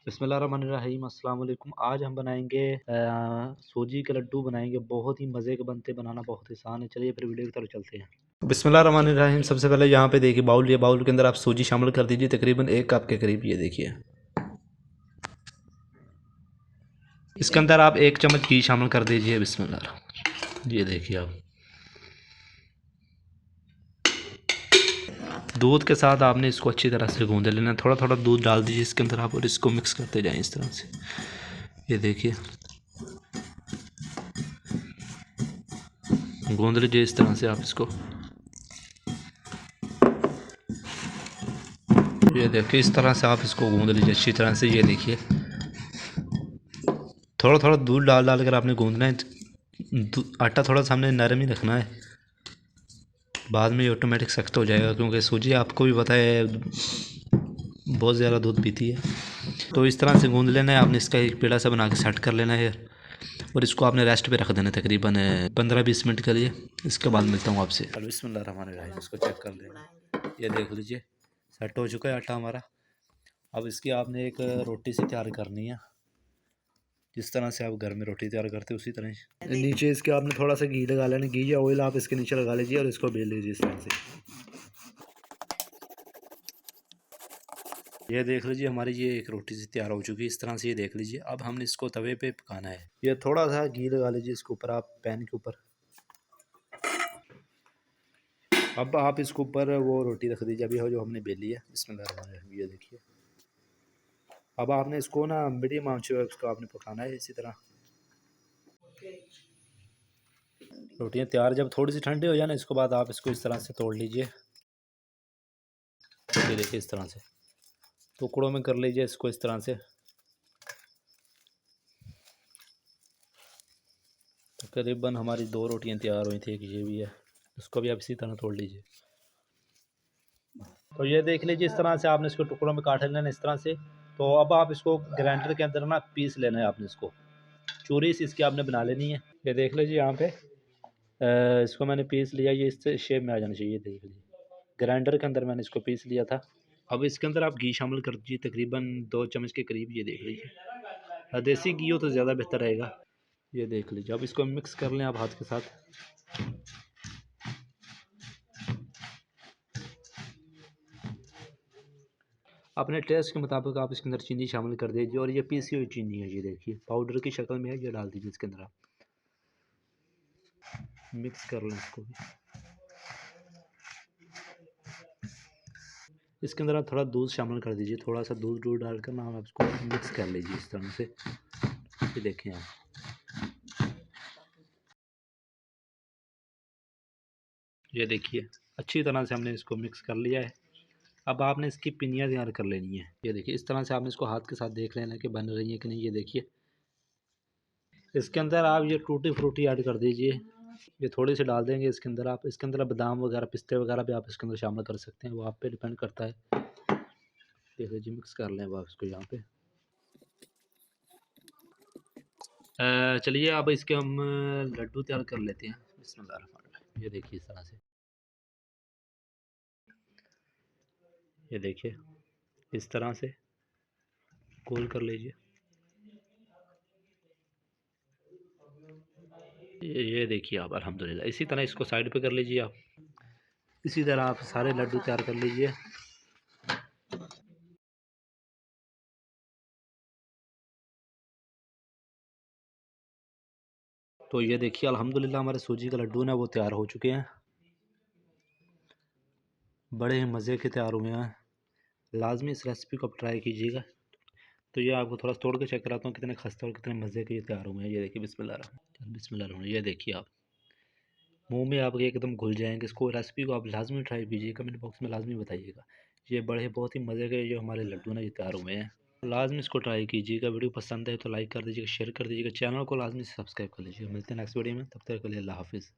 बिस्मिल्लाहिर्रहमानिर्रहीम अस्सलाम वालेकुम। आज हम बनाएंगे सूजी के लड्डू बनाएंगे। बहुत ही मज़े के बनते, बनाना बहुत आसान है। चलिए फिर वीडियो की तरफ चलते हैं। बिस्मिल्लाहिर्रहमानिर्रहीम। सबसे पहले यहाँ पे देखिए बाउल, ये बाउल के अंदर आप सूजी शामिल कर दीजिए, तकरीबन 1 कप के करीब। ये देखिए इसके अंदर आप 1 चम्मच घी शामिल कर दीजिए। बिस्मिल्लाह। ये देखिए आप दूध के साथ आपने इसको अच्छी तरह से गूंद लेना। थोड़ा थोड़ा दूध डाल दीजिए इसके अंदर आप, और इसको मिक्स करते जाएं इस तरह से। ये देखिए गूंद लीजिए इस तरह से आप इसको। ये देखिए इस तरह से आप इसको गूंद लीजिए अच्छी तरह से। ये देखिए थोड़ा थोड़ा दूध डाल डाल कर आपने गूंदना है। आटा थोड़ा सा हमने नरम ही रखना है, बाद में ये ऑटोमेटिक सख्त हो जाएगा, क्योंकि सूजी आपको भी पता है बहुत ज़्यादा दूध पीती है। तो इस तरह से गूंद लेना है आपने। इसका एक पेड़ा सा बना के सेट कर लेना है, और इसको आपने रेस्ट पे रख देना है तकरीबन 15-20 मिनट के लिए। इसके बाद मिलता हूँ आपसे। बिस्मिल्लाहिर्रहमानिर्रहीम। इसको चेक कर लेना। ये देख लीजिए सेट हो चुका है आटा हमारा। अब इसकी आपने एक रोटी सी तैयार करनी है, जिस तरह से आप घर में रोटी तैयार करते हैं उसी तरह। नीचे इसके आपने थोड़ा सा घी लगा लेना। घी या ऑयल आप इसके नीचे लगा लीजिए और इसको बेल लीजिए इस तरह से। ये देख लीजिए हमारी ये एक रोटी सी तैयार हो चुकी है इस तरह से। ये देख लीजिए अब हमने इसको तवे पे पकाना है। ये थोड़ा सा घी लगा लीजिए इसके ऊपर आप, पैन के ऊपर। अब आप इसके ऊपर वो रोटी रख दीजिए अभी जो हमने बेली है। बिस्मिल्लाह। ये देखिए अब आपने इसको ना मीडियम आंच पे इसको आपने पकाना है इसी तरह। रोटियां तैयार जब थोड़ी सी ठंडी हो जाए ना, इसके बाद आप इसको इस तरह से तोड़ लीजिए। ये देखिए इस तरह से टुकड़ों में कर लीजिए इसको इस तरह से। तकरीबन हमारी 2 रोटियां तैयार हुई थी, एक ये भी है। इसको भी आप इसी तरह तोड़ लीजिए। तो ये देख लीजिए इस तरह से आपने इसको टुकड़ों में काट लेना इस तरह से। तो अब आप इसको ग्राइंडर के अंदर ना पीस लेना है आपने। इसको चूरी सी इसकी आपने बना लेनी है। ये देख लीजिए यहाँ पे इसको मैंने पीस लिया। ये इस शेप में आ जाना चाहिए। देख लीजिए ग्राइंडर के अंदर मैंने इसको पीस लिया था। अब इसके अंदर आप घी शामिल कर दीजिए तकरीबन 2 चम्मच के करीब। ये देख लीजिए देसी घी हो तो ज़्यादा बेहतर रहेगा। ये देख लीजिए अब इसको मिक्स कर लें आप हाथ के साथ। अपने टेस्ट के मुताबिक आप इसके अंदर चीनी शामिल कर दीजिए, और ये पीसी हुई चीनी है। ये देखिए पाउडर की शक्ल में है, ये डाल दीजिए इसके अंदर। आप मिक्स कर लें इसको भी। इसके अंदर आप थोड़ा दूध शामिल कर दीजिए। थोड़ा सा दूध डालकर ना आप इसको मिक्स कर लीजिए इस तरह से। ये देखें आप ये देखिए अच्छी तरह से हमने इसको मिक्स कर लिया है। अब आपने इसकी पिनियाँ तैयार कर लेनी है। ये देखिए इस तरह से आपने इसको हाथ के साथ देख लेना कि बन रही है कि नहीं। ये देखिए इसके अंदर आप ये टूटी फ्रूटी ऐड कर दीजिए। ये थोड़ी सी डाल देंगे इसके अंदर। आप इसके अंदर बादाम वगैरह, पिस्ते वगैरह भी आप इसके अंदर शामिल कर सकते हैं, वो आप पे डिपेंड करता है। देख लीजिए मिक्स कर लें अब इसको यहाँ पे। चलिए अब इसके हम लड्डू तैयार कर लेते हैं। बिस्मिल्लाह। ये देखिए इस तरह से। ये देखिए इस तरह से गोल कर लीजिए। ये देखिए आप अल्हम्दुलिल्लाह इसी तरह इसको साइड पे कर लीजिए आप। इसी तरह आप सारे लड्डू तैयार कर लीजिए। तो ये देखिए अल्हम्दुलिल्लाह हमारे सूजी के लड्डू ना वो तैयार हो चुके हैं। बड़े मज़े के तैयार हुए हैं। लाजमी इस रेसिपी को आप ट्राई कीजिएगा। तो ये आपको थोड़ा तोड़ के चेक कराता हूँ कितने खस्ते और कितने मज़े के ये तैयार हुए हैं। ये देखिए बिस्मिल्लाह। ये देखिए आप मुंह में आपके एकदम घुल जाएंगे। इसको रेसिपी को आप लाजमी ट्राई कीजिए, कमेंट बॉक्स में लाजमी बताइएगा। ये बड़े बहुत ही मज़े के जो हमारे लड्डू ना ये तैयार हुए हैं। लाजमी इसको ट्राई कीजिएगा। वीडियो पसंद है तो लाइक कर दीजिएगा, शेयर कर दीजिएगा, चैनल को लाजमी सब्सक्राइब कर लीजिएगा। मिलते हैं नेक्स्ट वीडियो में, तब तक के लिए अल्लाह हाफिज़।